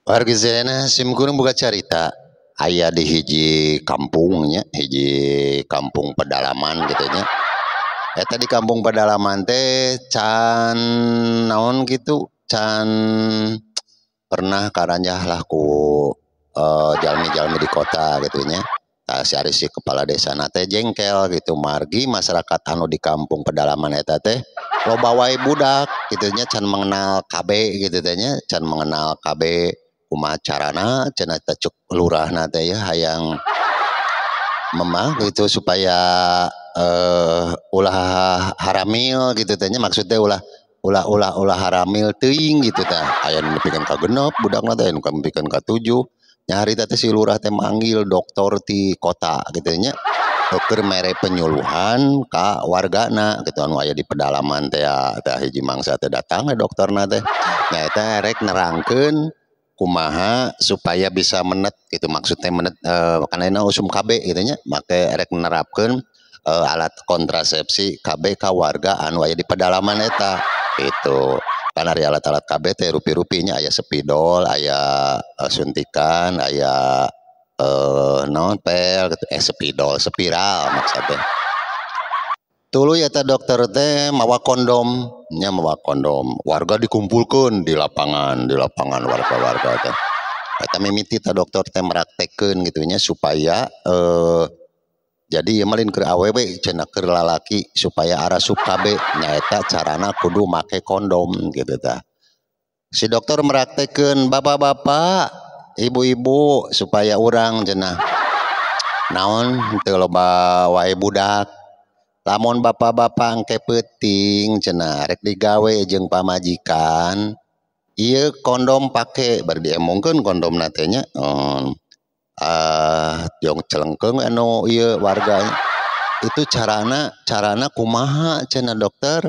Warga Zena simkuring buka carita aya di hiji kampungnya hiji kampung pedalaman gitu nya. Eta di kampung pedalaman teh can naon gitu can pernah karanjah lah ku jalmi-jalmi di kota gitu nya. Si ari si kepala desa teh jengkel gitu margi masyarakat anu di kampung pedalaman eta teh loba wae budak gitu nya can mengenal KB gitu teh nya can mengenal KB kumaha carana cenah teh cuk lurahna teh ya hayang memang gitu supaya ulah haramil gitu teh nya maksudnya ulah haramil teuing gitu tah aya nu nepikeun ka genep budakna teh anu nepikeun ka 7 nya harita teh si lurah teh manggil dokter ti kota gitu nya keur mere penyuluhan ka wargana gitu anu aya di pedalaman teh teh hiji mangsa teh datang dokterna teh nya eta rek nerangkeun kumaha supaya bisa menet gitu maksudnya menet karena usum KB gitu nya make rek nerapkeun alat kontrasepsi KB ka warga anu aya di pedalaman eta itu kan ari alat-alat KB teh rupi-rupinya aya spidol aya suntikan aya non pel gitu spidol spiral maksudnya tuluy eta dokter teh mawa kondom nya mawa kondom warga dikumpulkeun di lapangan warga-warga teh eta mimiti ta dokter teh meraktekeun gitu nya supaya jadi ieu malin keur awewe cenah keur lalaki supaya arasup KB nyaeta carana kudu make kondom gitu tah. Si dokter meraktekeun bapak-bapak, ibu-ibu supaya urang cenah. Naon teu loba wae budak. Lamun bapak-bapak engke peuting cenah rek digawe jeung pamajikan. Ieu kondom pake bari diemongkeun kondomna teh nya. Jong celengkeung anu ieu warga itu carana kumaha cenah dokter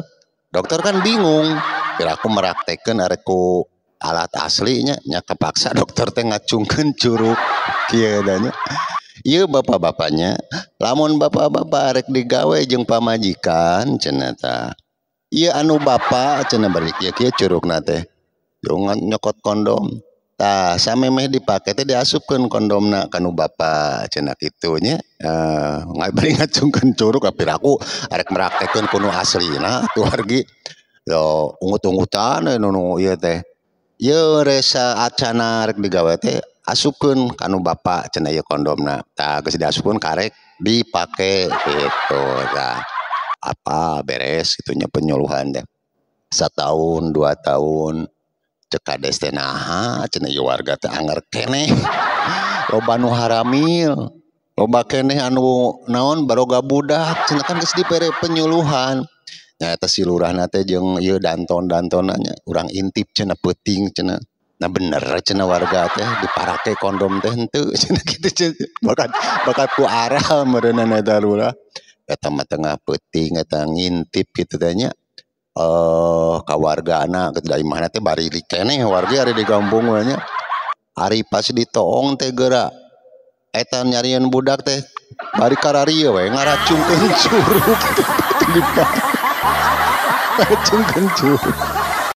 kan bingung kira aku meraktekeun arek ku alat aslinya nya kepaksa dokter teh ngacungkeun curug kieu da nya ieu bapak-bapaknya lamun bapak-bapak arek digawe jeung pamajikan cenah tah ieu anu bapak cenah bari kieu curugna teh nyokot kondom tah samemeh dipake teh diasupkeun kondomna kanu bapa cenah kitu nya bari ngacungkeun curug apir aku arek meraktekeun kudu aslina atuh wargi yo ungut-ungutan nu ieu teh ieu resa acana rek digawe teh asupkeun kanu bapa cenah ieu kondomna tah geus diasupkeun karek dipake gitu tah apa beres gitunya penyuluhan teh 1 tahun 2 tahun cek kades teh naha cenah ieu warga teh anger keneh loba nu haramil loba keneh anu naon baroga budak cenah kan geus dipere penyuluhan nya eta si lurahna teh jeung ieu danton-dantonanya urang intip cenah peuting cenah nah bener cenah warga teh diparake kondom teh henteu cenah kitu cenah bakat ku arah meureunna eta lurah eta mah tengah peuting eta ngintip kitu teh nya kawargana dari mana teh bari keneh warga ada di kampung nya ari pas ditoong teh geura eta nyarieun budak teh bari kararieu we ngaracungkeun curug ngacungkeun curug